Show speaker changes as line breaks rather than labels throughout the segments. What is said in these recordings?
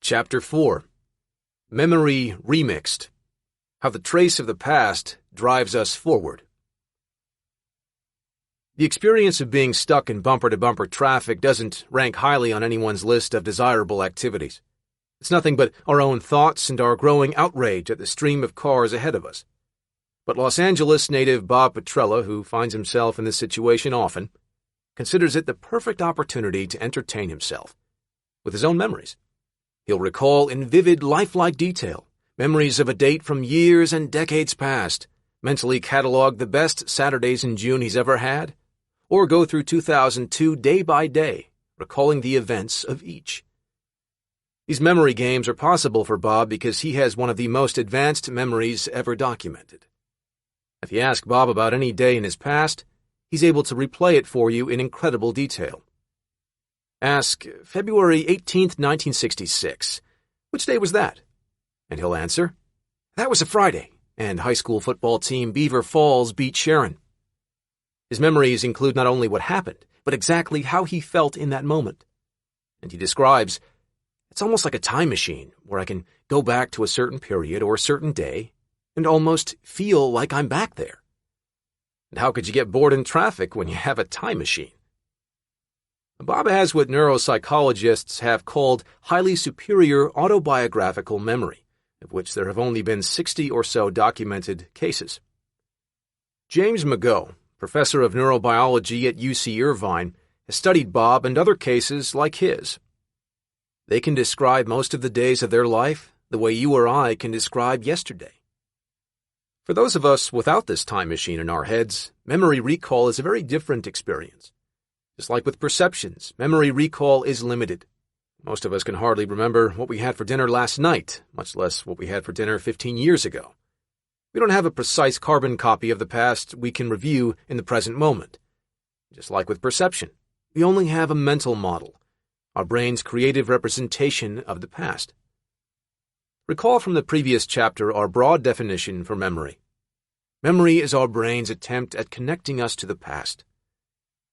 Chapter 4 Memory Remixed. How the trace of the past drives us forward. The experience of being stuck in bumper-to-bumper traffic doesn't rank highly on anyone's list of desirable activities. It's nothing but our own thoughts and our growing outrage at the stream of cars ahead of us. But Los Angeles native Bob Petrella, who finds himself in this situation often, considers it the perfect opportunity to entertain himself with his own memories. He'll recall in vivid, lifelike detail memories of a date from years and decades past, mentally catalog the best Saturdays in June he's ever had, or go through 2002 day by day, recalling the events of each. These memory games are possible for Bob because he has one of the most advanced memories ever documented. If you ask Bob about any day in his past, he's able to replay it for you in incredible detail. Ask, February 18th, 1966. Which day was that? And he'll answer, that was a Friday, and high school football team Beaver Falls beat Sharon. His memories include not only what happened, but exactly how he felt in that moment. And he describes, it's almost like a time machine where I can go back to a certain period or a certain day and almost feel like I'm back there. And how could you get bored in traffic when you have a time machine? Bob has what neuropsychologists have called highly superior autobiographical memory, of which there have only been 60 or so documented cases. James McGough, professor of neurobiology at UC Irvine, has studied Bob and other cases like his. They can describe most of the days of their life the way you or I can describe yesterday. For those of us without this time machine in our heads, memory recall is a very different experience. Just like with perceptions, memory recall is limited. Most of us can hardly remember what we had for dinner last night, much less what we had for dinner 15 years ago. We don't have a precise carbon copy of the past we can review in the present moment. Just like with perception, we only have a mental model, our brain's creative representation of the past. Recall from the previous chapter our broad definition for memory. Memory is our brain's attempt at connecting us to the past.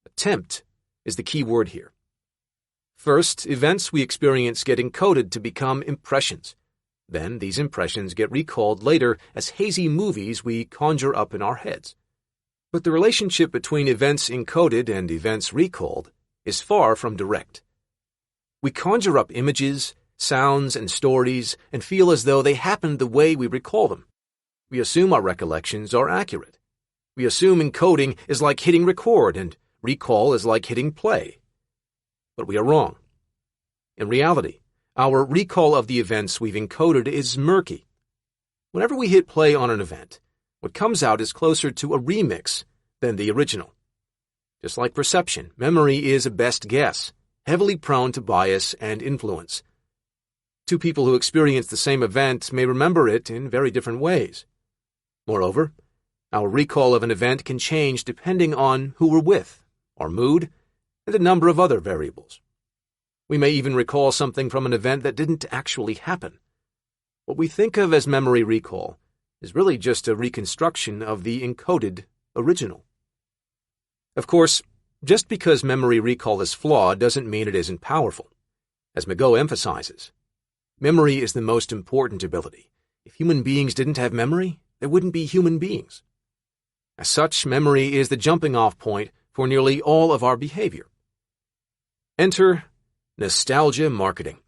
Attempt is the key word here. First, events we experience get encoded to become impressions. Then, these impressions get recalled later as hazy movies we conjure up in our heads. But the relationship between events encoded and events recalled is far from direct. We conjure up images, sounds, and stories and feel as though they happened the way we recall them. We assume our recollections are accurate. We assume encoding is like hitting record and recall is like hitting play. But we are wrong. In reality, our recall of the events we've encoded is murky. Whenever we hit play on an event, what comes out is closer to a remix than the original. Just like perception, memory is a best guess, heavily prone to bias and influence. Two people who experience the same event may remember it in very different ways. Moreover, our recall of an event can change depending on who we're with, our mood, and a number of other variables. We may even recall something from an event that didn't actually happen. What we think of as memory recall is really just a reconstruction of the encoded original. Of course, just because memory recall is flawed doesn't mean it isn't powerful. As McGough emphasizes, memory is the most important ability. If human beings didn't have memory, there wouldn't be human beings. As such, memory is the jumping-off point for nearly all of our behavior. Enter nostalgia marketing.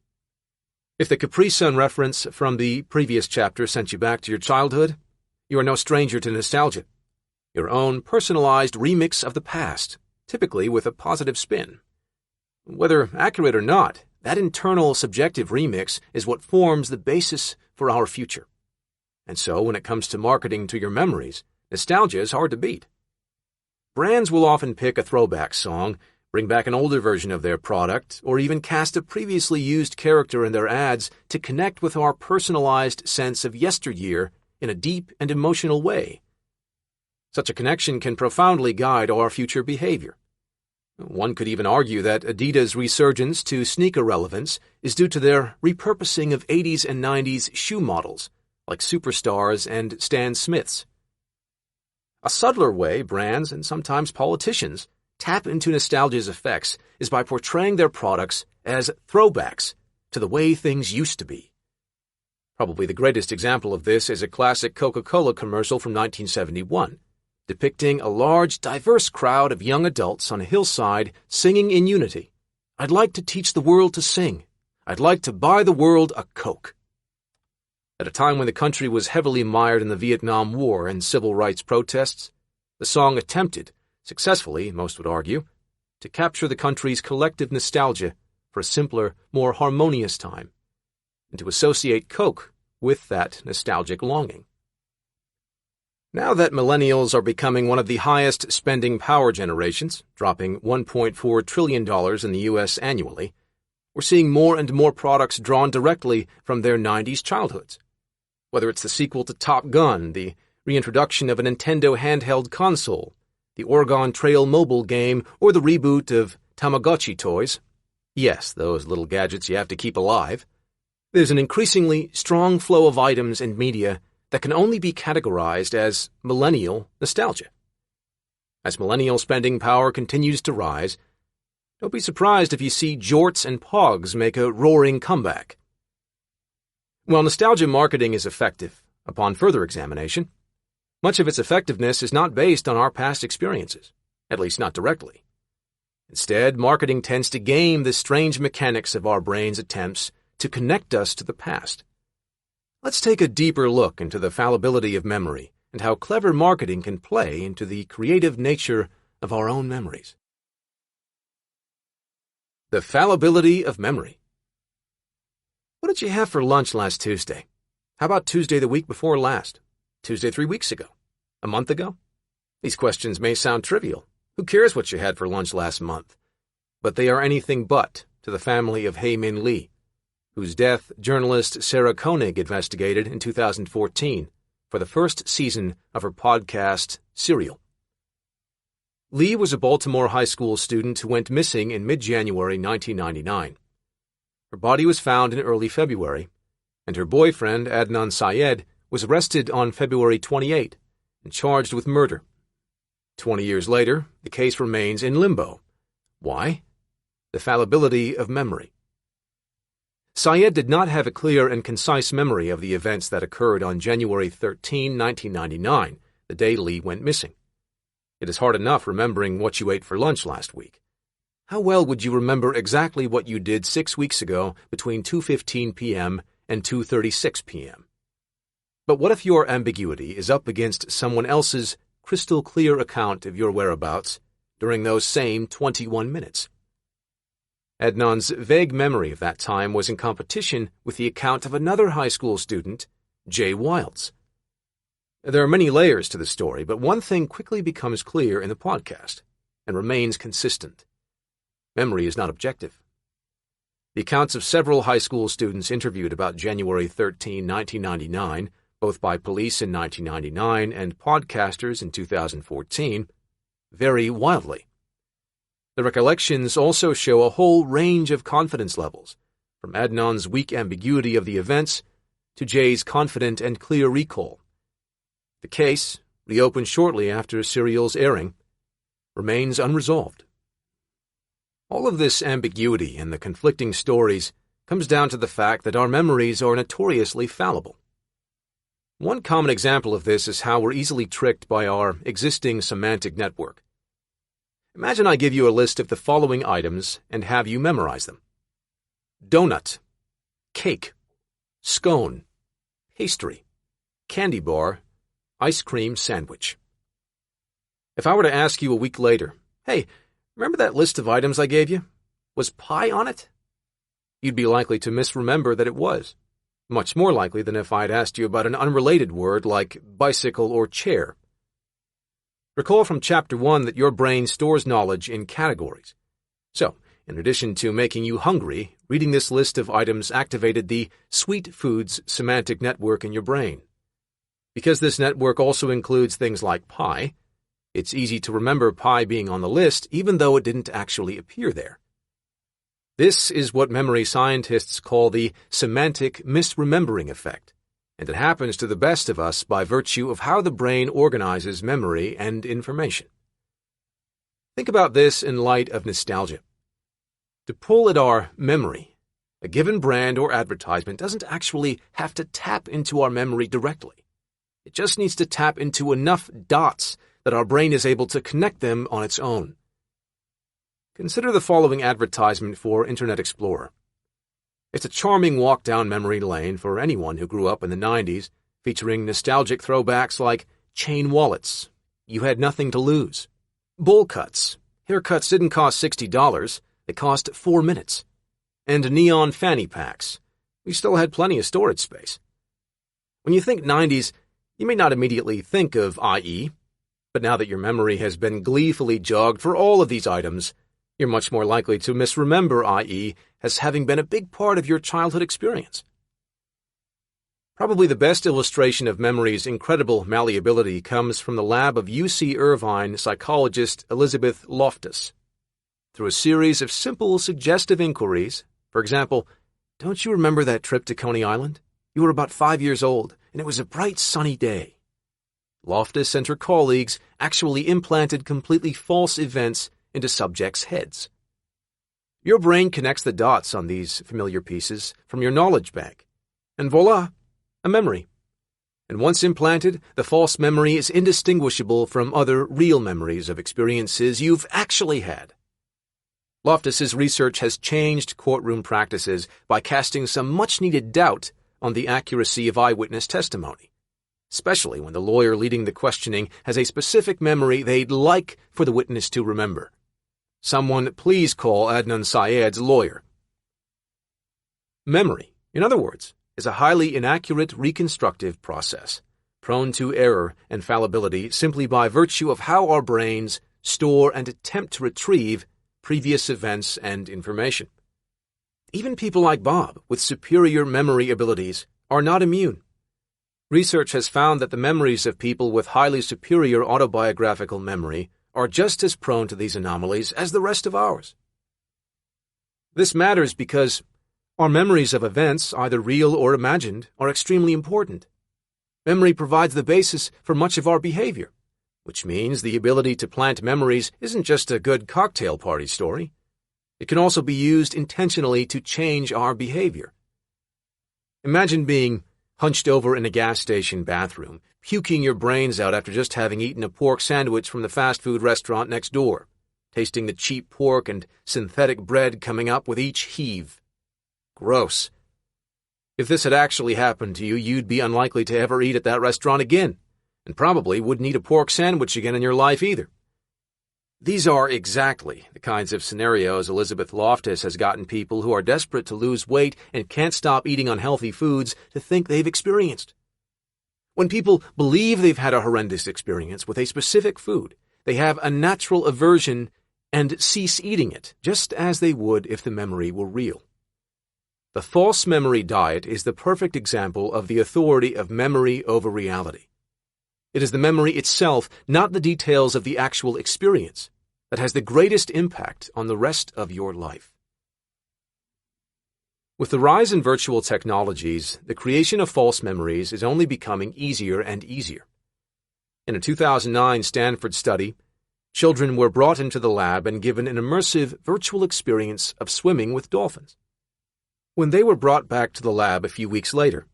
If the Capri Sun reference from the previous chapter sent you back to your childhood, you are no stranger to nostalgia, your own personalized remix of the past, typically with a positive spin. Whether accurate or not, that internal subjective remix is what forms the basis for our future. And so, when it comes to marketing to your memories, nostalgia is hard to beat. Brands will often pick a throwback song, bring back an older version of their product, or even cast a previously used character in their ads to connect with our personalized sense of yesteryear in a deep and emotional way. Such a connection can profoundly guide our future behavior. One could even argue that Adidas' resurgence to sneaker relevance is due to their repurposing of 80s and 90s shoe models, like Superstars and Stan Smiths. A subtler way brands, and sometimes politicians, tap into nostalgia's effects is by portraying their products as throwbacks, to the way things used to be. Probably the greatest example of this is a classic Coca-Cola commercial from 1971, depicting a large, diverse crowd of young adults on a hillside singing in unity. "I'd like to teach the world to sing. I'd like to buy the world a Coke." At a time when the country was heavily mired in the Vietnam War and civil rights protests, the song attempted, successfully, most would argue, to capture the country's collective nostalgia for a simpler, more harmonious time, and to associate Coke with that nostalgic longing. Now that millennials are becoming one of the highest spending power generations, dropping $1.4 trillion in the U.S. annually, we're seeing more and more products drawn directly from their 90s childhoods. Whether it's the sequel to Top Gun, the reintroduction of a Nintendo handheld console, the Oregon Trail mobile game, or the reboot of Tamagotchi toys. Yes, those little gadgets you have to keep alive. There's an increasingly strong flow of items and media that can only be categorized as millennial nostalgia. As millennial spending power continues to rise, don't be surprised if you see jorts and pogs make a roaring comeback. While nostalgia marketing is effective, upon further examination, much of its effectiveness is not based on our past experiences, at least not directly. Instead, marketing tends to game the strange mechanics of our brain's attempts to connect us to the past. Let's take a deeper look into the fallibility of memory and how clever marketing can play into the creative nature of our own memories. The fallibility of memory. What did you have for lunch last Tuesday? How about Tuesday the week before last? Tuesday 3 weeks ago? A month ago? These questions may sound trivial. Who cares what you had for lunch last month? But they are anything but to the family of Hae Min Lee, whose death journalist Sarah Koenig investigated in 2014 for the first season of her podcast, Serial. Lee was a Baltimore high school student who went missing in mid-January 1999. Her body was found in early February, and her boyfriend, Adnan Syed, was arrested on February 28 and charged with murder. 20 years later, the case remains in limbo. Why? The fallibility of memory. Syed did not have a clear and concise memory of the events that occurred on January 13, 1999, the day Lee went missing. It is hard enough remembering what you ate for lunch last week. How well would you remember exactly what you did 6 weeks ago between 2:15 p.m. and 2:36 p.m.? But what if your ambiguity is up against someone else's crystal-clear account of your whereabouts during those same 21 minutes? Adnan's vague memory of that time was in competition with the account of another high school student, Jay Wilds. There are many layers to the story, but one thing quickly becomes clear in the podcast and remains consistent. Memory is not objective. The accounts of several high school students interviewed about January 13, 1999, both by police in 1999 and podcasters in 2014, vary wildly. The recollections also show a whole range of confidence levels, from Adnan's weak ambiguity of the events to Jay's confident and clear recall. The case, reopened shortly after Serial's airing, remains unresolved. All of this ambiguity and the conflicting stories comes down to the fact that our memories are notoriously fallible. One common example of this is how we're easily tricked by our existing semantic network. Imagine I give you a list of the following items and have you memorize them. Donut, cake, scone, pastry, candy bar, ice cream sandwich. If I were to ask you a week later, hey, remember that list of items I gave you? Was pie on it? You'd be likely to misremember that it was, much more likely than if I'd asked you about an unrelated word like bicycle or chair. Recall from Chapter 1 that your brain stores knowledge in categories. So, in addition to making you hungry, reading this list of items activated the sweet foods semantic network in your brain. Because this network also includes things like pie, it's easy to remember pie being on the list even though it didn't actually appear there. This is what memory scientists call the semantic misremembering effect, and it happens to the best of us by virtue of how the brain organizes memory and information. Think about this in light of nostalgia. To pull at our memory, A given brand or advertisement doesn't actually have to tap into our memory directly. It just needs to tap into enough dots that our brain is able to connect them on its own. Consider the following advertisement for Internet Explorer. It's a charming walk down memory lane for anyone who grew up in the 90s, featuring nostalgic throwbacks like chain wallets, you had nothing to lose, bowl cuts, haircuts didn't cost $60, they cost 4 minutes, and neon fanny packs. We still had plenty of storage space. When you think 90s, you may not immediately think of IE, but now that your memory has been gleefully jogged for all of these items, you're much more likely to misremember IE as having been a big part of your childhood experience. Probably the best illustration of memory's incredible malleability comes from the lab of UC Irvine psychologist Elizabeth Loftus. Through a series of simple, suggestive inquiries, for example, don't you remember that trip to Coney Island? You were about 5 years old, and it was a bright, sunny day. Loftus and her colleagues actually implanted completely false events into subjects' heads. Your brain connects the dots on these familiar pieces from your knowledge bank, and voila, a memory. And once implanted, the false memory is indistinguishable from other real memories of experiences you've actually had. Loftus's research has changed courtroom practices by casting some much-needed doubt on the accuracy of eyewitness testimony, especially when the lawyer leading the questioning has a specific memory they'd like for the witness to remember. Someone please call Adnan Syed's lawyer. Memory, in other words, is a highly inaccurate reconstructive process, prone to error and fallibility simply by virtue of how our brains store and attempt to retrieve previous events and information. Even people like Bob, with superior memory abilities, are not immune. Research has found that the memories of people with highly superior autobiographical memory are just as prone to these anomalies as the rest of ours. This matters because our memories of events, either real or imagined, are extremely important. Memory provides the basis for much of our behavior, which means the ability to plant memories isn't just a good cocktail party story. It can also be used intentionally to change our behavior. Imagine being hunched over in a gas station bathroom, puking your brains out after just having eaten a pork sandwich from the fast food restaurant next door, tasting the cheap pork and synthetic bread coming up with each heave. Gross. If this had actually happened to you, you'd be unlikely to ever eat at that restaurant again, and probably wouldn't eat a pork sandwich again in your life either. These are exactly the kinds of scenarios Elizabeth Loftus has gotten people who are desperate to lose weight and can't stop eating unhealthy foods to think they've experienced. When people believe they've had a horrendous experience with a specific food, they have a natural aversion and cease eating it, just as they would if the memory were real. The false memory diet is the perfect example of the authority of memory over reality. It is the memory itself, not the details of the actual experience, that has the greatest impact on the rest of your life. With the rise in virtual technologies, the creation of false memories is only becoming easier and easier. In a 2009 Stanford study, children were brought into the lab and given an immersive virtual experience of swimming with dolphins. When they were brought back to the lab a few weeks later,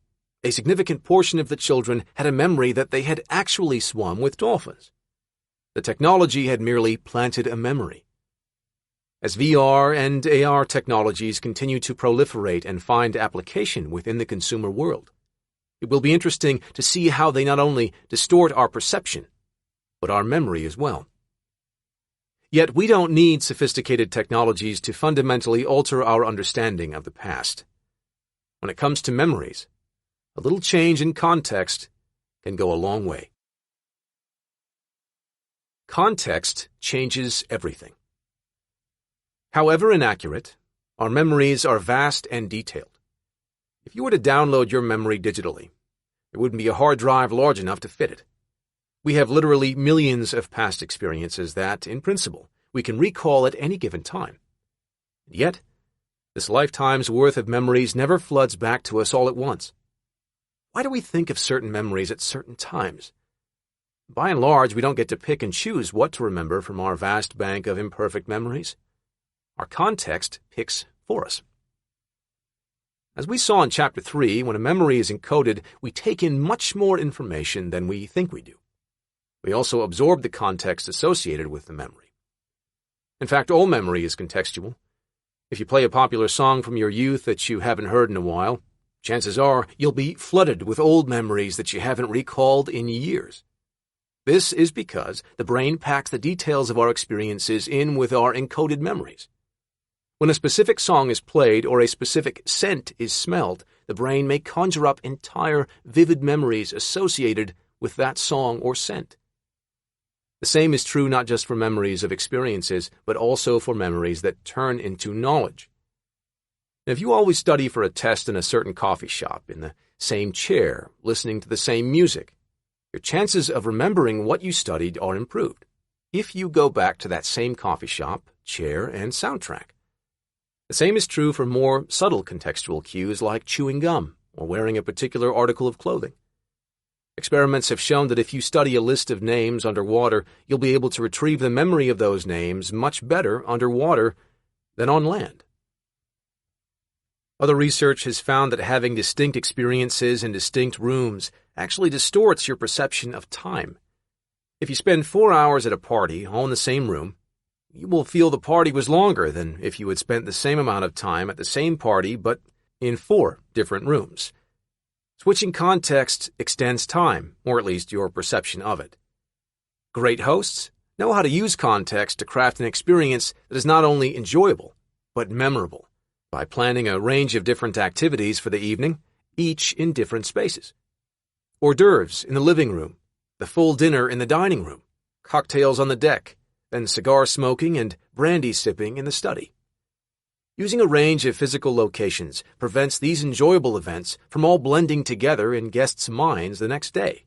a significant portion of the children had a memory that they had actually swum with dolphins. The technology had merely planted a memory. As VR and AR technologies continue to proliferate and find application within the consumer world, it will be interesting to see how they not only distort our perception, but our memory as well. Yet we don't need sophisticated technologies to fundamentally alter our understanding of the past. When it comes to memories, a little change in context can go a long way. Context changes everything. However inaccurate, our memories are vast and detailed. If you were to download your memory digitally, there wouldn't be a hard drive large enough to fit it. We have literally millions of past experiences that, in principle, we can recall at any given time. And yet, this lifetime's worth of memories never floods back to us all at once. Why do we think of certain memories at certain times? By and large, we don't get to pick and choose what to remember from our vast bank of imperfect memories. Our context picks for us. As we saw in Chapter 3, when a memory is encoded, we take in much more information than we think we do. We also absorb the context associated with the memory. In fact, all memory is contextual. If you play a popular song from your youth that you haven't heard in a while, chances are you'll be flooded with old memories that you haven't recalled in years. This is because the brain packs the details of our experiences in with our encoded memories. When a specific song is played or a specific scent is smelled, the brain may conjure up entire, vivid memories associated with that song or scent. The same is true not just for memories of experiences, but also for memories that turn into knowledge. If you always study for a test in a certain coffee shop, in the same chair, listening to the same music, your chances of remembering what you studied are improved if you go back to that same coffee shop, chair, and soundtrack. The same is true for more subtle contextual cues like chewing gum or wearing a particular article of clothing. Experiments have shown that if you study a list of names underwater, you'll be able to retrieve the memory of those names much better underwater than on land. Other research has found that having distinct experiences in distinct rooms actually distorts your perception of time. If you spend 4 hours at a party, all in the same room, you will feel the party was longer than if you had spent the same amount of time at the same party but in 4 different rooms. Switching context extends time, or at least your perception of it. Great hosts know how to use context to craft an experience that is not only enjoyable, but memorable, by planning a range of different activities for the evening, each in different spaces. Hors d'oeuvres in the living room, the full dinner in the dining room, cocktails on the deck, then cigar smoking and brandy sipping in the study. Using a range of physical locations prevents these enjoyable events from all blending together in guests' minds the next day.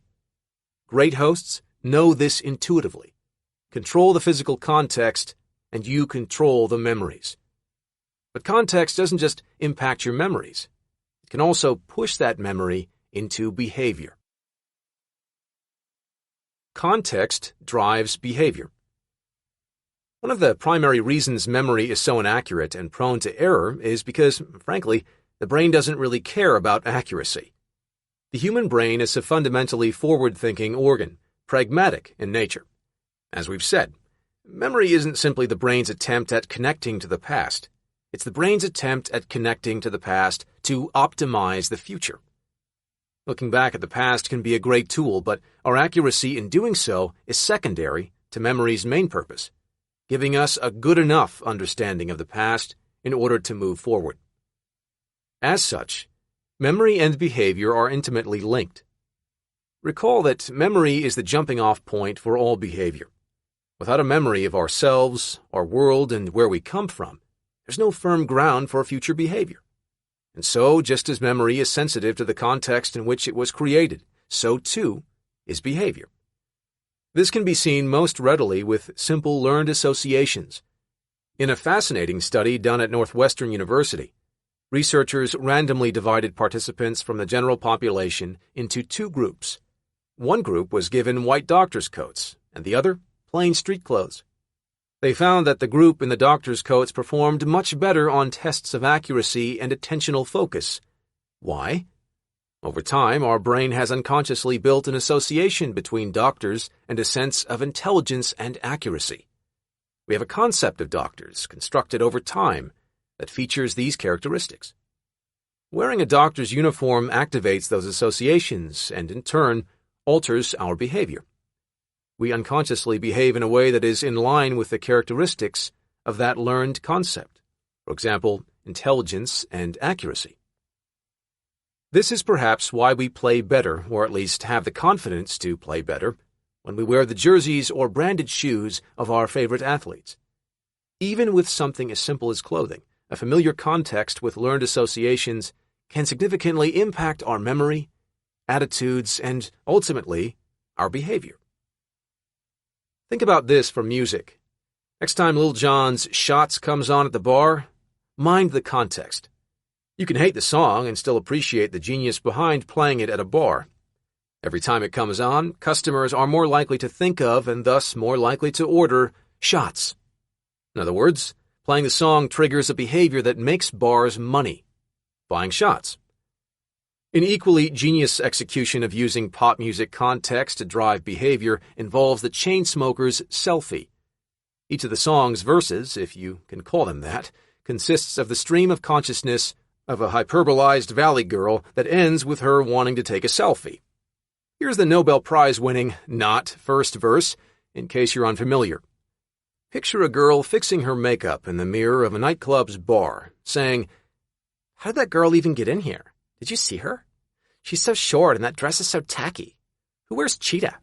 Great hosts know this intuitively. Control the physical context, and you control the memories. But context doesn't just impact your memories. It can also push that memory into behavior. Context drives behavior. One of the primary reasons memory is so inaccurate and prone to error is because, frankly, the brain doesn't really care about accuracy. The human brain is a fundamentally forward-thinking organ, pragmatic in nature. As we've said, memory isn't simply the brain's attempt at connecting to the past. It's the brain's attempt at connecting to the past to optimize the future. Looking back at the past can be a great tool, but our accuracy in doing so is secondary to memory's main purpose, giving us a good enough understanding of the past in order to move forward. As such, memory and behavior are intimately linked. Recall that memory is the jumping-off point for all behavior. Without a memory of ourselves, our world, and where we come from, there's no firm ground for future behavior. And so, just as memory is sensitive to the context in which it was created, so too is behavior. This can be seen most readily with simple learned associations. In a fascinating study done at Northwestern University, researchers randomly divided participants from the general population into 2 groups. One group was given white doctor's coats, and the other plain street clothes. They found that the group in the doctor's coats performed much better on tests of accuracy and attentional focus. Why? Over time, our brain has unconsciously built an association between doctors and a sense of intelligence and accuracy. We have a concept of doctors constructed over time that features these characteristics. Wearing a doctor's uniform activates those associations and, in turn, alters our behavior. We unconsciously behave in a way that is in line with the characteristics of that learned concept, for example, intelligence and accuracy. This is perhaps why we play better, or at least have the confidence to play better, when we wear the jerseys or branded shoes of our favorite athletes. Even with something as simple as clothing, a familiar context with learned associations can significantly impact our memory, attitudes, and, ultimately, our behavior. Think about this for music. Next time Lil Jon's Shots comes on at the bar, mind the context. You can hate the song and still appreciate the genius behind playing it at a bar. Every time it comes on, customers are more likely to think of and thus more likely to order shots. In other words, playing the song triggers a behavior that makes bars money. buying shots. An equally genius execution of using pop music context to drive behavior involves the Chainsmokers' Selfie. Each of the song's verses, if you can call them that, consists of the stream of consciousness of a hyperbolized valley girl that ends with her wanting to take a selfie. Here's the Nobel Prize-winning not first verse, in case you're unfamiliar. Picture a girl fixing her makeup in the mirror of a nightclub's bar, saying, "How did that girl even get in here? Did you see her? She's so short and that dress is so tacky. Who wears cheetah?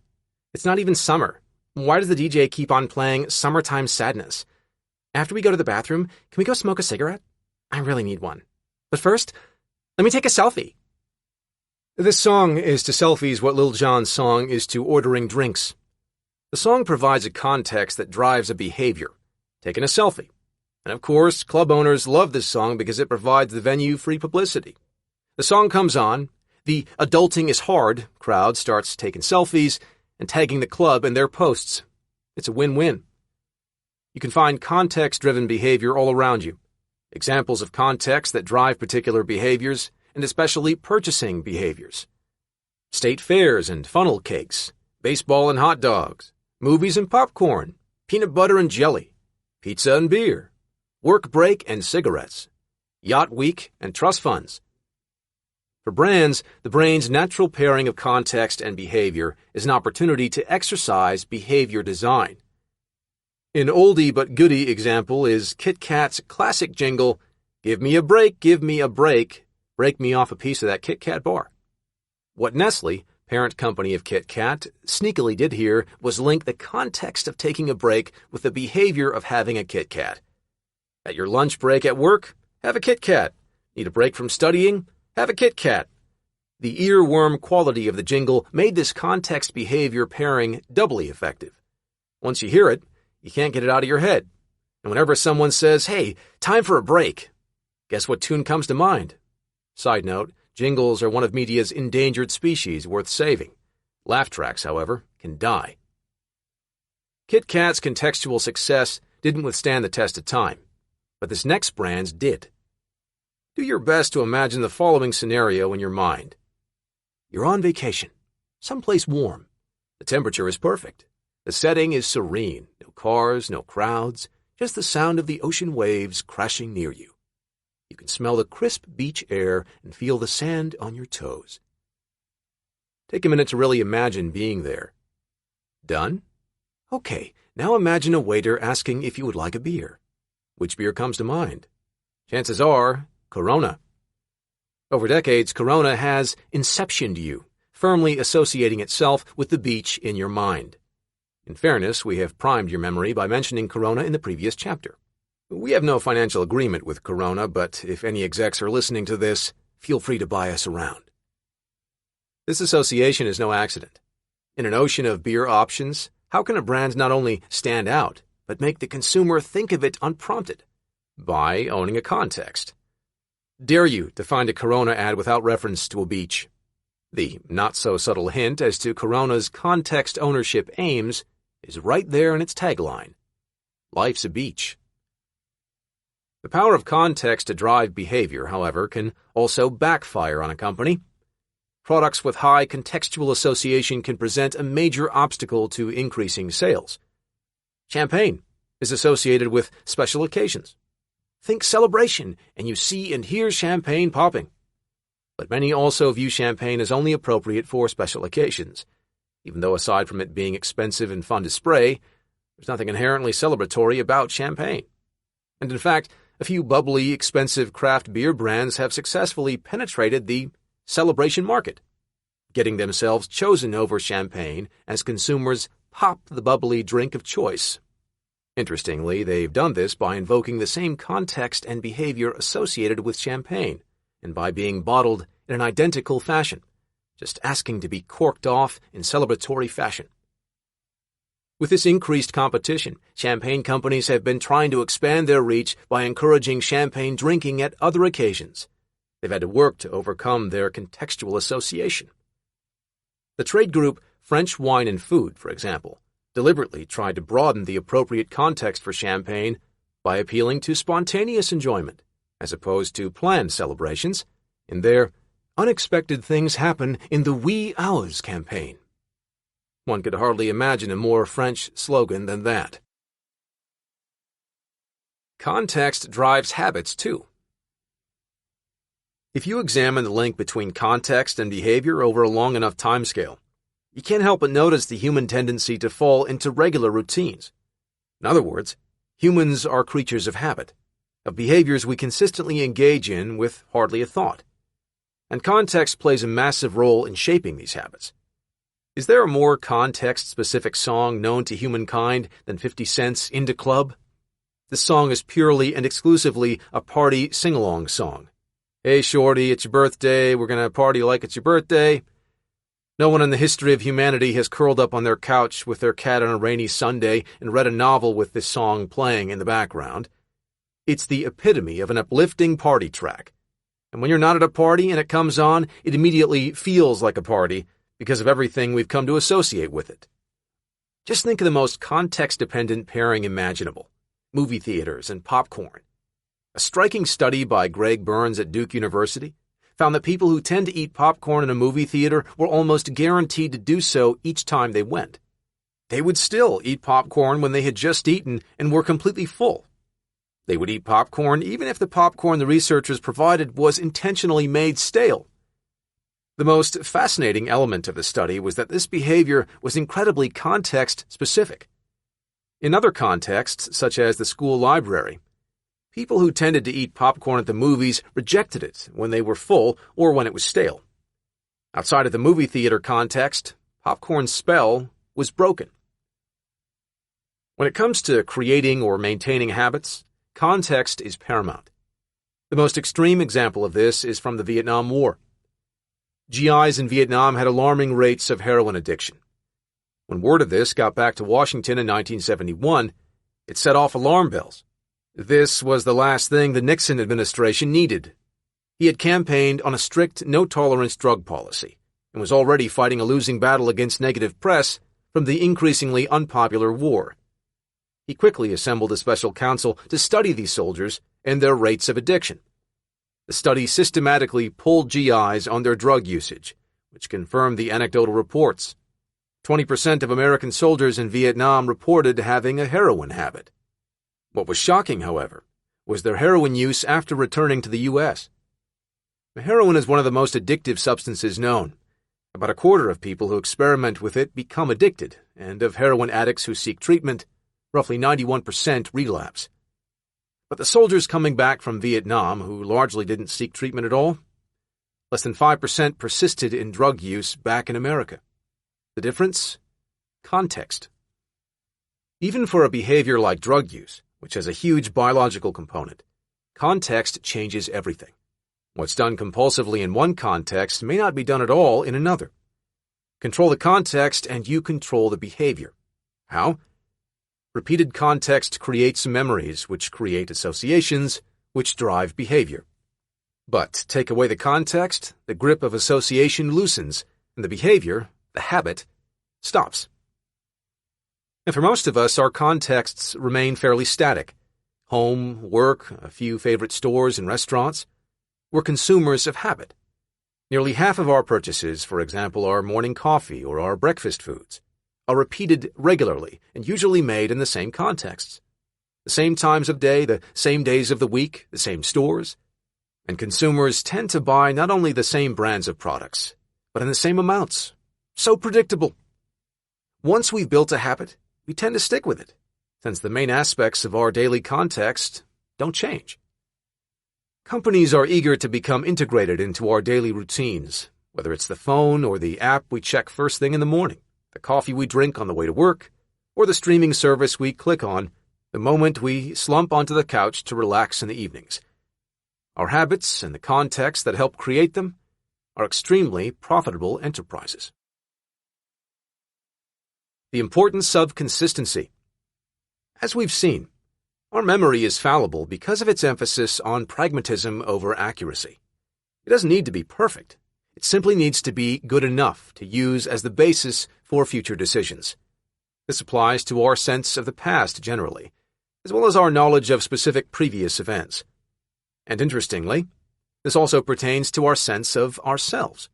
It's not even summer. Why does the DJ keep on playing Summertime Sadness? After we go to the bathroom, can we go smoke a cigarette? I really need one. But first, let me take a selfie." This song is to selfies what Lil Jon's song is to ordering drinks. The song provides a context that drives a behavior, taking a selfie. And of course, club owners love this song because it provides the venue free publicity. The song comes on, the adulting is hard crowd starts taking selfies and tagging the club in their posts. It's a win-win. You can find context-driven behavior all around you. Examples of context that drive particular behaviors, and especially purchasing behaviors. State fairs and funnel cakes, baseball and hot dogs, movies and popcorn, peanut butter and jelly, pizza and beer, work break and cigarettes, yacht week and trust funds. For brands, the brain's natural pairing of context and behavior is an opportunity to exercise behavior design. An oldie but goodie example is Kit Kat's classic jingle, "Give me a break, break me off a piece of that Kit Kat bar." What Nestle, parent company of Kit Kat, sneakily did here was link the context of taking a break with the behavior of having a Kit Kat. At your lunch break at work, have a Kit Kat. Need a break from studying? Have a Kit Kat. The earworm quality of the jingle made this context behavior pairing doubly effective. Once you hear it, you can't get it out of your head. And whenever someone says, "Hey, time for a break," guess what tune comes to mind? Side note, jingles are one of media's endangered species worth saving. Laugh tracks, however, can die. Kit Kat's contextual success didn't withstand the test of time, but this next brand's did. Do your best to imagine the following scenario in your mind. You're on vacation, someplace warm. The temperature is perfect. The setting is serene. No cars, no crowds, just the sound of the ocean waves crashing near you. You can smell the crisp beach air and feel the sand on your toes. Take a minute to really imagine being there. Done? Okay, now imagine a waiter asking if you would like a beer. Which beer comes to mind? Chances are, Corona. Over decades, Corona has inceptioned you, firmly associating itself with the beach in your mind. In fairness, we have primed your memory by mentioning Corona in the previous chapter. We have no financial agreement with Corona, but if any execs are listening to this, feel free to buy us around. This association is no accident. In an ocean of beer options, how can a brand not only stand out, but make the consumer think of it unprompted? By owning a context. Dare you to find a Corona ad without reference to a beach? The not-so-subtle hint as to Corona's context ownership aims is right there in its tagline. Life's a beach. The power of context to drive behavior, however, can also backfire on a company. Products with high contextual association can present a major obstacle to increasing sales. Champagne is associated with special occasions. Think celebration, and you see and hear champagne popping. But many also view champagne as only appropriate for special occasions, even though aside from it being expensive and fun to spray, there's nothing inherently celebratory about champagne. And in fact, a few bubbly, expensive craft beer brands have successfully penetrated the celebration market, getting themselves chosen over champagne as consumers pop the bubbly drink of choice. Interestingly, they've done this by invoking the same context and behavior associated with champagne, and by being bottled in an identical fashion, just asking to be corked off in celebratory fashion. With this increased competition, champagne companies have been trying to expand their reach by encouraging champagne drinking at other occasions. They've had to work to overcome their contextual association. The trade group French Wine and Food, for example, deliberately tried to broaden the appropriate context for champagne by appealing to spontaneous enjoyment, as opposed to planned celebrations, In there, unexpected things happen in the wee hours campaign. One could hardly imagine a more French slogan than that. Context drives habits, too. If you examine the link between context and behavior over a long enough timescale, you can't help but notice the human tendency to fall into regular routines. In other words, humans are creatures of habit, of behaviors we consistently engage in with hardly a thought. And context plays a massive role in shaping these habits. Is there a more context-specific song known to humankind than 50 Cent's Into Club? This song is purely and exclusively a party sing-along song. Hey shorty, it's your birthday, we're gonna party like it's your birthday. No one in the history of humanity has curled up on their couch with their cat on a rainy Sunday and read a novel with this song playing in the background. It's the epitome of an uplifting party track. And when you're not at a party and it comes on, it immediately feels like a party because of everything we've come to associate with it. Just think of the most context-dependent pairing imaginable: movie theaters and popcorn. A striking study by Greg Burns at Duke University found that people who tend to eat popcorn in a movie theater were almost guaranteed to do so each time they went. They would still eat popcorn when they had just eaten and were completely full. They would eat popcorn even if the popcorn the researchers provided was intentionally made stale. The most fascinating element of the study was that this behavior was incredibly context-specific. In other contexts, such as the school library, people who tended to eat popcorn at the movies rejected it when they were full or when it was stale. Outside of the movie theater context, popcorn's spell was broken. When it comes to creating or maintaining habits, context is paramount. The most extreme example of this is from the Vietnam War. GIs in Vietnam had alarming rates of heroin addiction. When word of this got back to Washington in 1971, it set off alarm bells. This was the last thing the Nixon administration needed. He had campaigned on a strict no-tolerance drug policy and was already fighting a losing battle against negative press from the increasingly unpopular war. He quickly assembled a special council to study these soldiers and their rates of addiction. The study systematically polled GIs on their drug usage, which confirmed the anecdotal reports. 20% of American soldiers in Vietnam reported having a heroin habit. What was shocking, however, was their heroin use after returning to the U.S. Heroin is one of the most addictive substances known. About a quarter of people who experiment with it become addicted, and of heroin addicts who seek treatment, roughly 91% relapse. But the soldiers coming back from Vietnam, who largely didn't seek treatment at all, less than 5% persisted in drug use back in America. The difference? Context. Even for a behavior like drug use, which has a huge biological component, context changes everything. What's done compulsively in one context may not be done at all in another. Control the context and you control the behavior. How? Repeated context creates memories, which create associations, which drive behavior. But take away the context, the grip of association loosens, and the behavior, the habit, stops. And for most of us, our contexts remain fairly static. Home, work, a few favorite stores and restaurants. We're consumers of habit. Nearly half of our purchases, for example, are morning coffee or our breakfast foods, are repeated regularly and usually made in the same contexts. The same times of day, the same days of the week, the same stores. And consumers tend to buy not only the same brands of products, but in the same amounts. So predictable. Once we've built a habit, we tend to stick with it, since the main aspects of our daily context don't change. Companies are eager to become integrated into our daily routines, whether it's the phone or the app we check first thing in the morning, the coffee we drink on the way to work, or the streaming service we click on the moment we slump onto the couch to relax in the evenings. Our habits and the context that help create them are extremely profitable enterprises. The importance of consistency. As we've seen, our memory is fallible because of its emphasis on pragmatism over accuracy. It doesn't need to be perfect. It simply needs to be good enough to use as the basis for future decisions. This applies to our sense of the past generally, as well as our knowledge of specific previous events. And interestingly, This also pertains to our sense of ourselves.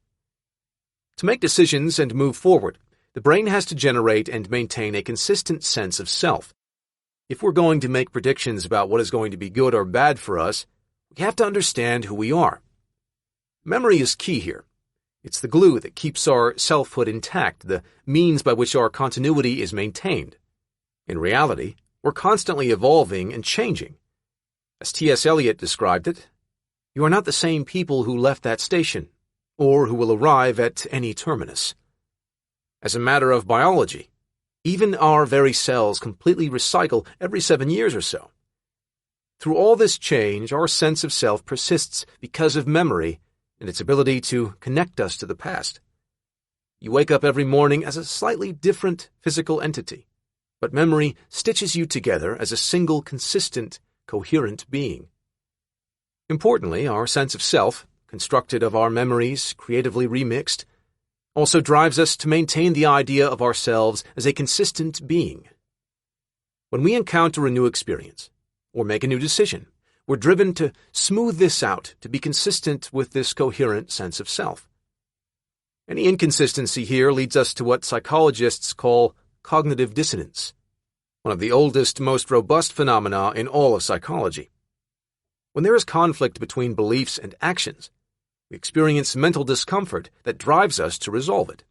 To make decisions and move forward, the brain has to generate and maintain a consistent sense of self. If we're going to make predictions about what is going to be good or bad for us, we have to understand who we are. Memory is key here. It's the glue that keeps our selfhood intact, the means by which our continuity is maintained. In reality, we're constantly evolving and changing. As T.S. Eliot described it, you are not the same people who left that station, or who will arrive at any terminus. As a matter of biology, even our very cells completely recycle every 7 years or so. Through all this change, our sense of self persists because of memory and its ability to connect us to the past. You wake up every morning as a slightly different physical entity, but memory stitches you together as a single, consistent, coherent being. Importantly, our sense of self, constructed of our memories, creatively remixed, also drives us to maintain the idea of ourselves as a consistent being. When we encounter a new experience, or make a new decision, we're driven to smooth this out to be consistent with this coherent sense of self. Any inconsistency here leads us to what psychologists call cognitive dissonance, one of the oldest, most robust phenomena in all of psychology. When there is conflict between beliefs and actions, we experience mental discomfort that drives us to resolve it.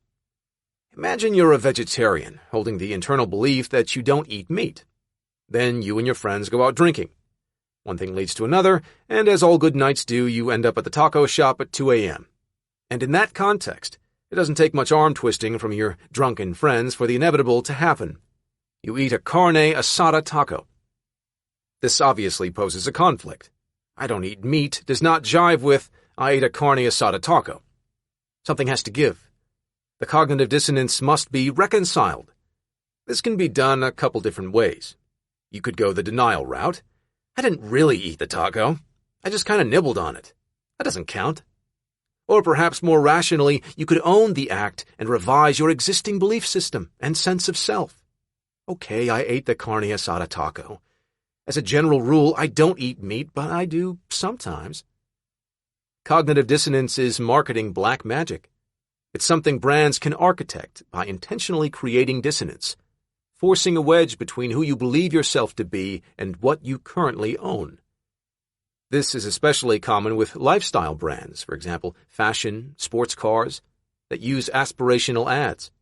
Imagine you're a vegetarian, holding the internal belief that you don't eat meat. Then you and your friends go out drinking. One thing leads to another, and as all good nights do, you end up at the taco shop at 2 a.m. And in that context, it doesn't take much arm-twisting from your drunken friends for the inevitable to happen. You eat a carne asada taco. This obviously poses a conflict. I don't eat meat does not jive with I ate a carne asada taco. Something has to give. The cognitive dissonance must be reconciled. This can be done a couple different ways. You could go the denial route. I didn't really eat the taco. I just kind of nibbled on it. That doesn't count. Or perhaps more rationally, you could own the act and revise your existing belief system and sense of self. Okay, I ate the carne asada taco. As a general rule, I don't eat meat, but I do sometimes. Cognitive dissonance is marketing black magic. It's something brands can architect by intentionally creating dissonance, forcing a wedge between who you believe yourself to be and what you currently own. This is especially common with lifestyle brands, for example, fashion, sports cars, that use aspirational ads,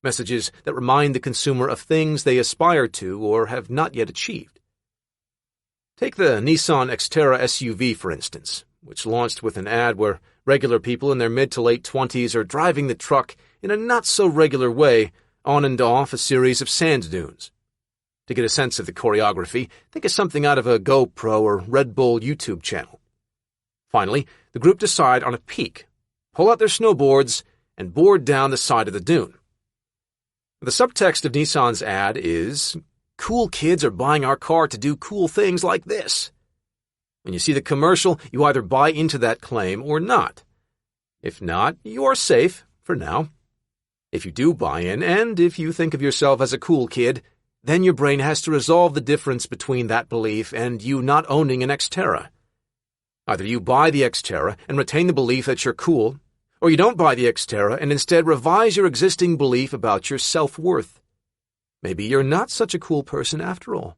messages that remind the consumer of things they aspire to or have not yet achieved. Take the Nissan Xterra SUV, for instance, which launched with an ad where regular people in their mid to late 20s are driving the truck in a not-so-regular way on and off a series of sand dunes. To get a sense of the choreography, think of something out of a GoPro or Red Bull YouTube channel. Finally, the group decide on a peak, pull out their snowboards, and board down the side of the dune. The subtext of Nissan's ad is, "Cool kids are buying our car to do cool things like this." When you see the commercial, you either buy into that claim or not. If not, you are safe, for now. If you do buy in, and if you think of yourself as a cool kid, then your brain has to resolve the difference between that belief and you not owning an Xterra. Either you buy the Xterra and retain the belief that you're cool, or you don't buy the Xterra and instead revise your existing belief about your self-worth. Maybe you're not such a cool person after all.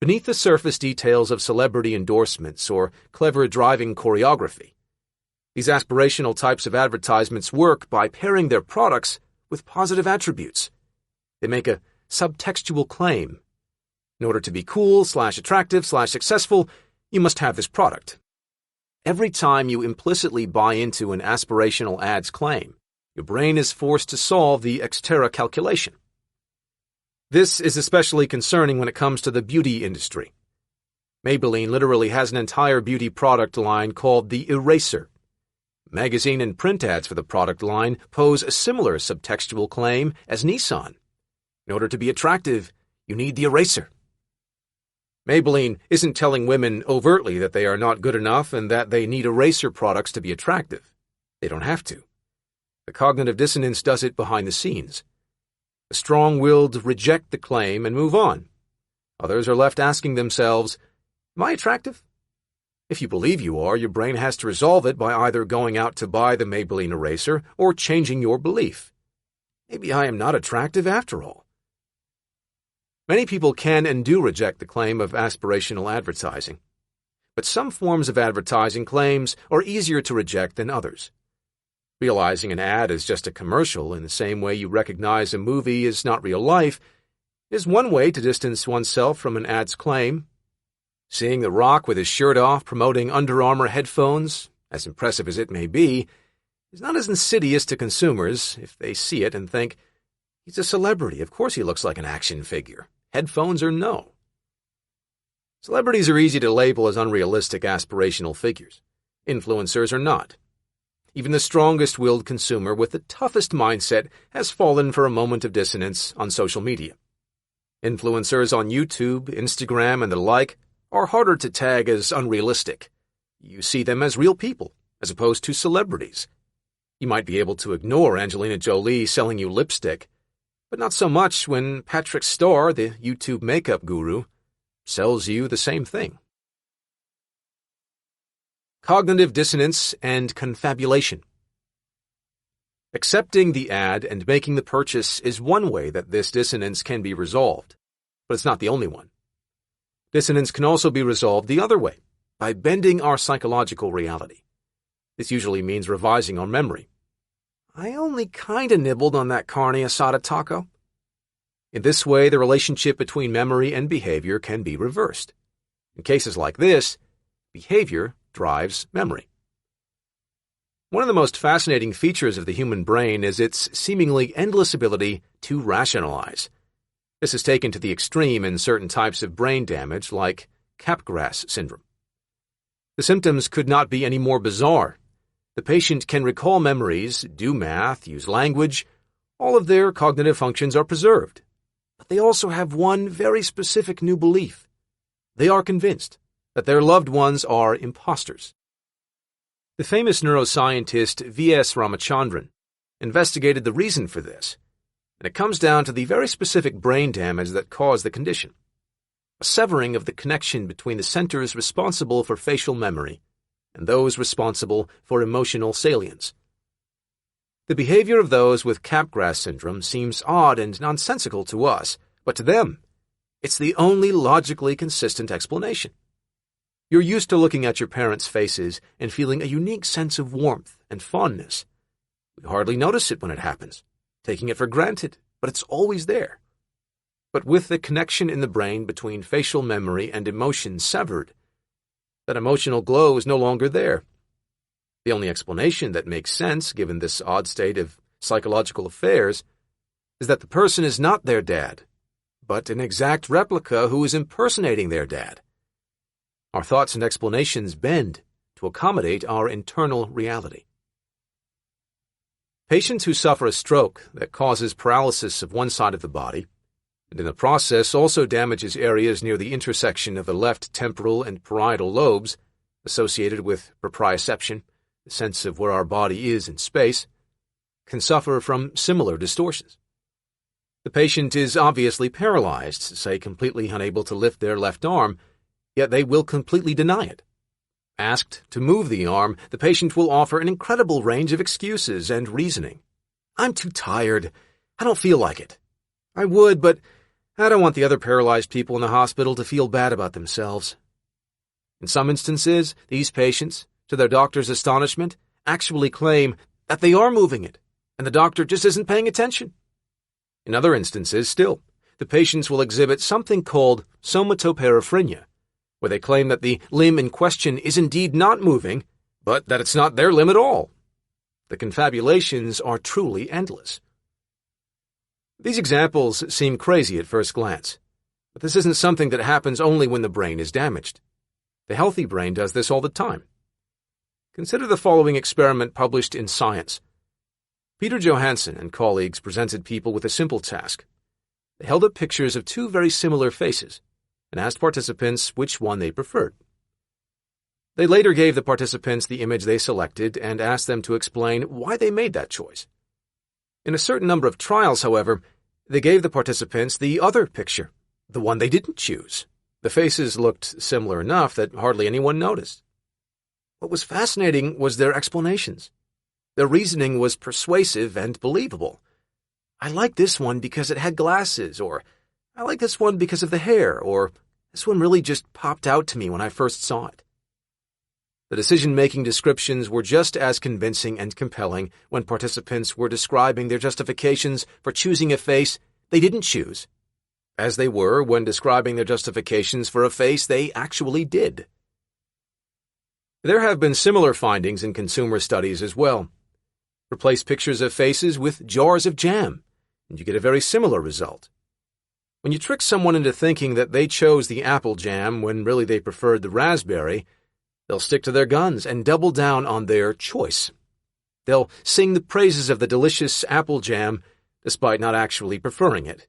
Beneath the surface details of celebrity endorsements or clever driving choreography, these aspirational types of advertisements work by pairing their products with positive attributes. They make a subtextual claim. In order to be cool/attractive/successful, you must have this product. Every time you implicitly buy into an aspirational ad's claim, your brain is forced to solve the Xterra calculation. This is especially concerning when it comes to the beauty industry. Maybelline literally has an entire beauty product line called the Eraser. Magazine and print ads for the product line pose a similar subtextual claim as Nissan. In order to be attractive, you need the eraser. Maybelline isn't telling women overtly that they are not good enough and that they need eraser products to be attractive. They don't have to. The cognitive dissonance does it behind the scenes. The strong-willed reject the claim and move on. Others are left asking themselves, am I attractive? If you believe you are, your brain has to resolve it by either going out to buy the Maybelline eraser or changing your belief. Maybe I am not attractive after all. Many people can and do reject the claim of aspirational advertising. But some forms of advertising claims are easier to reject than others. Realizing an ad is just a commercial in the same way you recognize a movie is not real life is one way to distance oneself from an ad's claim. Seeing The Rock with his shirt off promoting Under Armour headphones, as impressive as it may be, is not as insidious to consumers if they see it and think, he's a celebrity, of course he looks like an action figure. Headphones or no. Celebrities are easy to label as unrealistic aspirational figures. Influencers are not. Even the strongest-willed consumer with the toughest mindset has fallen for a moment of dissonance on social media. Influencers on YouTube, Instagram, and the like are harder to tag as unrealistic. You see them as real people, as opposed to celebrities. You might be able to ignore Angelina Jolie selling you lipstick, but not so much when Patrick Starr, the YouTube makeup guru, sells you the same thing. Cognitive dissonance and confabulation. Accepting the ad and making the purchase is one way that this dissonance can be resolved, but it's not the only one. Dissonance can also be resolved the other way, by bending our psychological reality. This usually means revising our memory. I only kinda nibbled on that carne asada taco. In this way, the relationship between memory and behavior can be reversed. In cases like this, behavior drives memory. One of the most fascinating features of the human brain is its seemingly endless ability to rationalize. This is taken to the extreme in certain types of brain damage like Capgras syndrome. The symptoms could not be any more bizarre. The patient can recall memories, do math, use language. All of their cognitive functions are preserved. But they also have one very specific new belief. They are convinced that their loved ones are imposters. The famous neuroscientist V.S. Ramachandran investigated the reason for this, and it comes down to the very specific brain damage that caused the condition. A severing of the connection between the centers responsible for facial memory and those responsible for emotional salience. The behavior of those with Capgras syndrome seems odd and nonsensical to us, but to them, it's the only logically consistent explanation. You're used to looking at your parents' faces and feeling a unique sense of warmth and fondness. We hardly notice it when it happens, taking it for granted, but it's always there. But with the connection in the brain between facial memory and emotion severed, that emotional glow is no longer there. The only explanation that makes sense, given this odd state of psychological affairs, is that the person is not their dad, but an exact replica who is impersonating their dad. Our thoughts and explanations bend to accommodate our internal reality. Patients who suffer a stroke that causes paralysis of one side of the body, and in the process also damages areas near the intersection of the left temporal and parietal lobes associated with proprioception, the sense of where our body is in space, can suffer from similar distortions. The patient is obviously paralyzed, say completely unable to lift their left arm, yet they will completely deny it. Asked to move the arm, the patient will offer an incredible range of excuses and reasoning. I'm too tired. I don't feel like it. I would, but I don't want the other paralyzed people in the hospital to feel bad about themselves. In some instances, these patients, to their doctor's astonishment, actually claim that they are moving it, and the doctor just isn't paying attention. In other instances, still, the patients will exhibit something called somatoparaphrenia, where they claim that the limb in question is indeed not moving, but that it's not their limb at all. The confabulations are truly endless. These examples seem crazy at first glance, but this isn't something that happens only when the brain is damaged. The healthy brain does this all the time. Consider the following experiment published in Science. Peter Johansson and colleagues presented people with a simple task. They held up pictures of two very similar faces and asked participants which one they preferred. They later gave the participants the image they selected and asked them to explain why they made that choice. In a certain number of trials, however, they gave the participants the other picture, the one they didn't choose. The faces looked similar enough that hardly anyone noticed. What was fascinating was their explanations. Their reasoning was persuasive and believable. I like this one because it had glasses, or I like this one because of the hair, or this one really just popped out to me when I first saw it. The decision-making descriptions were just as convincing and compelling when participants were describing their justifications for choosing a face they didn't choose, as they were when describing their justifications for a face they actually did. There have been similar findings in consumer studies as well. Replace pictures of faces with jars of jam, and you get a very similar result. When you trick someone into thinking that they chose the apple jam when really they preferred the raspberry, they'll stick to their guns and double down on their choice. They'll sing the praises of the delicious apple jam despite not actually preferring it,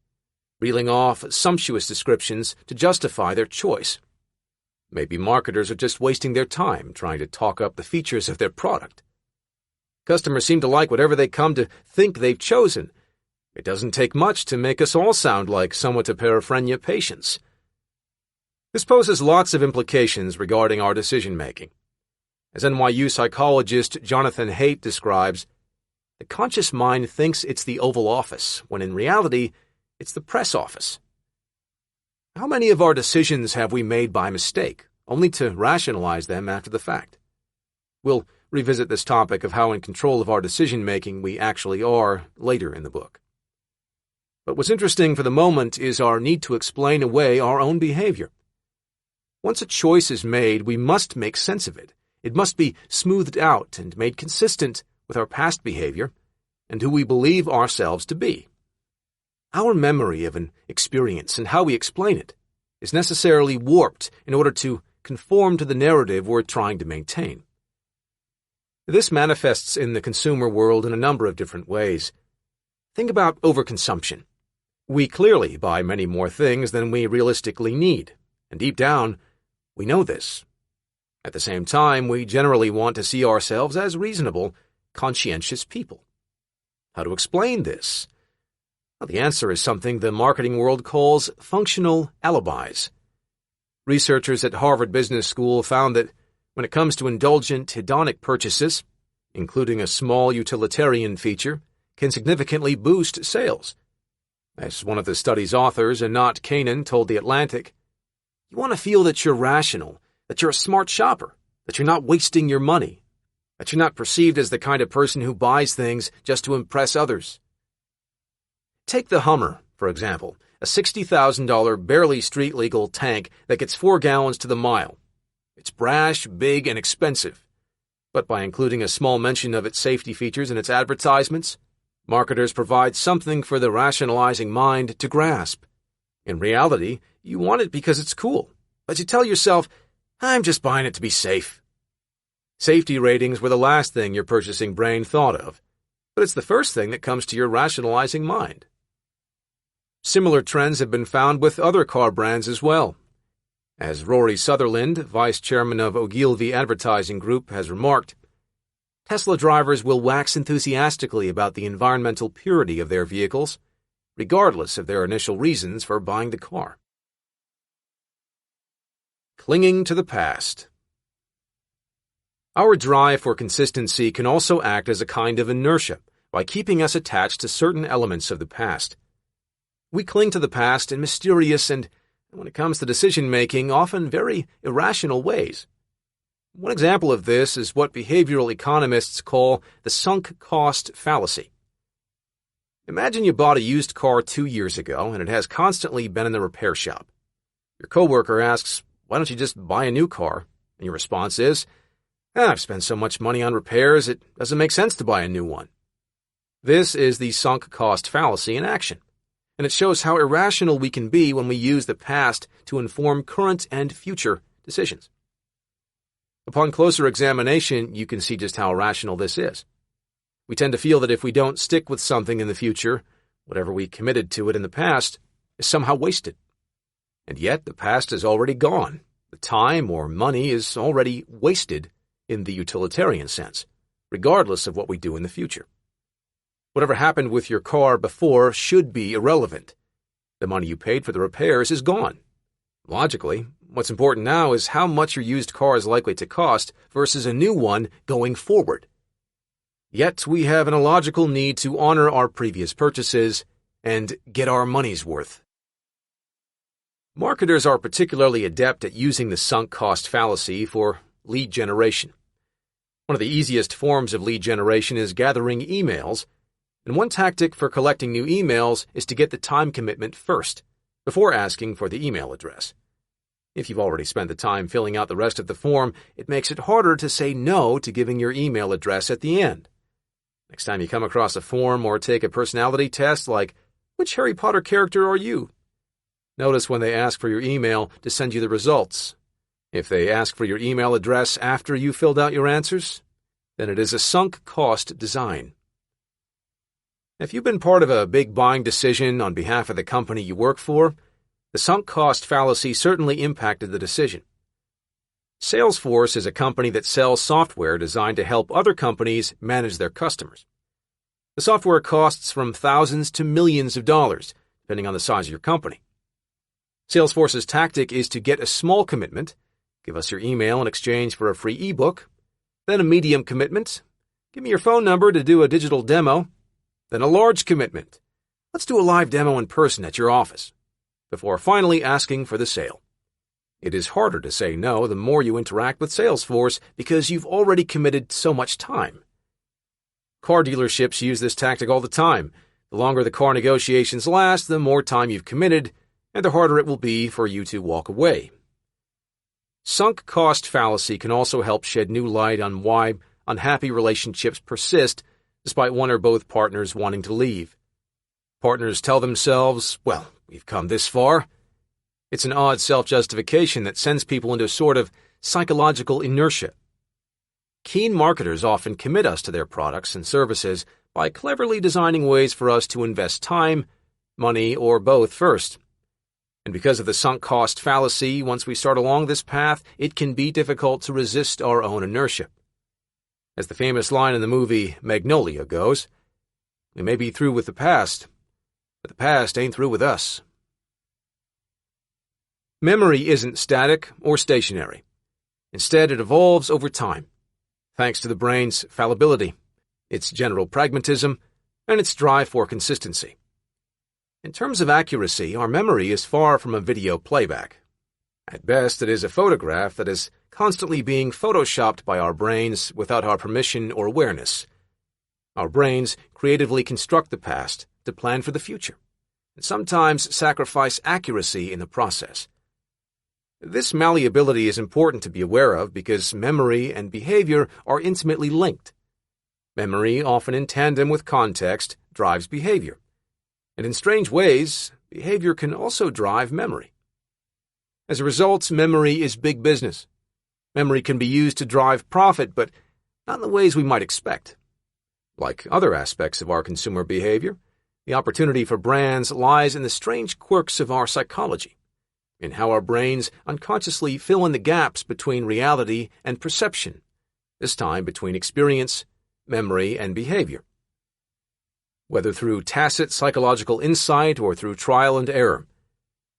reeling off sumptuous descriptions to justify their choice. Maybe marketers are just wasting their time trying to talk up the features of their product. Customers seem to like whatever they come to think they've chosen. It doesn't take much to make us all sound like somewhat to paraphrenia patients. This poses lots of implications regarding our decision-making. As NYU psychologist Jonathan Haidt describes, the conscious mind thinks it's the Oval Office, when in reality, it's the press office. How many of our decisions have we made by mistake, only to rationalize them after the fact? We'll revisit this topic of how in control of our decision-making we actually are later in the book. But what's interesting for the moment is our need to explain away our own behavior. Once a choice is made, we must make sense of it. It must be smoothed out and made consistent with our past behavior and who we believe ourselves to be. Our memory of an experience and how we explain it is necessarily warped in order to conform to the narrative we're trying to maintain. This manifests in the consumer world in a number of different ways. Think about overconsumption. We clearly buy many more things than we realistically need, and deep down, we know this. At the same time, we generally want to see ourselves as reasonable, conscientious people. How to explain this? Well, the answer is something the marketing world calls functional alibis. Researchers at Harvard Business School found that when it comes to indulgent, hedonic purchases, including a small utilitarian feature, can significantly boost sales. As one of the study's authors, Anat Kanan, told The Atlantic, you want to feel that you're rational, that you're a smart shopper, that you're not wasting your money, that you're not perceived as the kind of person who buys things just to impress others. Take the Hummer, for example, a $60,000 barely street-legal tank that gets 4 gallons to the mile. It's brash, big, and expensive. But by including a small mention of its safety features in its advertisements, marketers provide something for the rationalizing mind to grasp. In reality, you want it because it's cool, but you tell yourself, I'm just buying it to be safe. Safety ratings were the last thing your purchasing brain thought of, but it's the first thing that comes to your rationalizing mind. Similar trends have been found with other car brands as well. As Rory Sutherland, vice chairman of Ogilvy Advertising Group, has remarked, Tesla drivers will wax enthusiastically about the environmental purity of their vehicles, regardless of their initial reasons for buying the car. Clinging to the past. Our drive for consistency can also act as a kind of inertia by keeping us attached to certain elements of the past. We cling to the past in mysterious and, when it comes to decision-making, often very irrational ways. One example of this is what behavioral economists call the sunk cost fallacy. Imagine you bought a used car 2 years ago and it has constantly been in the repair shop. Your coworker asks, why don't you just buy a new car? And your response is, I've spent so much money on repairs, it doesn't make sense to buy a new one. This is the sunk cost fallacy in action, and it shows how irrational we can be when we use the past to inform current and future decisions. Upon closer examination, you can see just how irrational this is. We tend to feel that if we don't stick with something in the future, whatever we committed to it in the past is somehow wasted. And yet the past is already gone. The time or money is already wasted in the utilitarian sense, regardless of what we do in the future. Whatever happened with your car before should be irrelevant. The money you paid for the repairs is gone. Logically, What's important now is how much your used car is likely to cost versus a new one going forward. Yet we have an illogical need to honor our previous purchases and get our money's worth. Marketers are particularly adept at using the sunk cost fallacy for lead generation. One of the easiest forms of lead generation is gathering emails, and one tactic for collecting new emails is to get the time commitment first, before asking for the email address. If you've already spent the time filling out the rest of the form, it makes it harder to say no to giving your email address at the end. Next time you come across a form or take a personality test like, "Which Harry Potter character are you?" notice when they ask for your email to send you the results. If they ask for your email address after you filled out your answers, then it is a sunk cost design. If you've been part of a big buying decision on behalf of the company you work for, the sunk cost fallacy certainly impacted the decision. Salesforce is a company that sells software designed to help other companies manage their customers. The software costs from thousands to millions of dollars, depending on the size of your company. Salesforce's tactic is to get a small commitment, give us your email in exchange for a free ebook, then a medium commitment, give me your phone number to do a digital demo, then a large commitment, let's do a live demo in person at your office, before finally asking for the sale. It is harder to say no the more you interact with Salesforce because you've already committed so much time. Car dealerships use this tactic all the time. The longer the car negotiations last, the more time you've committed, and the harder it will be for you to walk away. Sunk cost fallacy can also help shed new light on why unhappy relationships persist despite one or both partners wanting to leave. Partners tell themselves, "Well, we've come this far." It's an odd self-justification that sends people into a sort of psychological inertia. Keen marketers often commit us to their products and services by cleverly designing ways for us to invest time, money, or both first. And because of the sunk cost fallacy, once we start along this path, it can be difficult to resist our own inertia. As the famous line in the movie Magnolia goes, "We may be through with the past, but the past ain't through with us." Memory isn't static or stationary. Instead, it evolves over time, thanks to the brain's fallibility, its general pragmatism, and its drive for consistency. In terms of accuracy, our memory is far from a video playback. At best, it is a photograph that is constantly being photoshopped by our brains without our permission or awareness. Our brains creatively construct the past to plan for the future, and sometimes sacrifice accuracy in the process. This malleability is important to be aware of because memory and behavior are intimately linked. Memory, often in tandem with context, drives behavior. And in strange ways, behavior can also drive memory. As a result, memory is big business. Memory can be used to drive profit, but not in the ways we might expect. Like other aspects of our consumer behavior, the opportunity for brands lies in the strange quirks of our psychology, in how our brains unconsciously fill in the gaps between reality and perception, this time between experience, memory, and behavior. Whether through tacit psychological insight or through trial and error,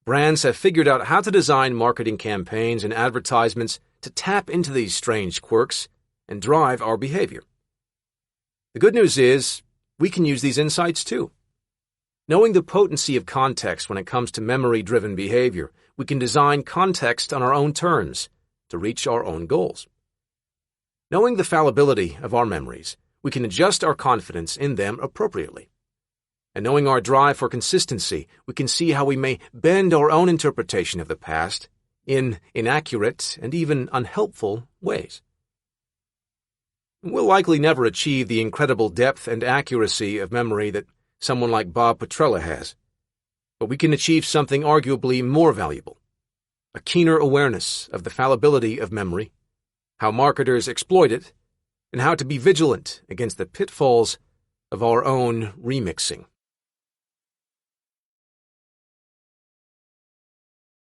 brands have figured out how to design marketing campaigns and advertisements to tap into these strange quirks and drive our behavior. The good news is, we can use these insights too. Knowing the potency of context when it comes to memory-driven behavior, we can design context on our own terms to reach our own goals. Knowing the fallibility of our memories, we can adjust our confidence in them appropriately. And knowing our drive for consistency, we can see how we may bend our own interpretation of the past in inaccurate and even unhelpful ways. We'll likely never achieve the incredible depth and accuracy of memory that someone like Bob Petrella has, but we can achieve something arguably more valuable: a keener awareness of the fallibility of memory, how marketers exploit it, and how to be vigilant against the pitfalls of our own remixing.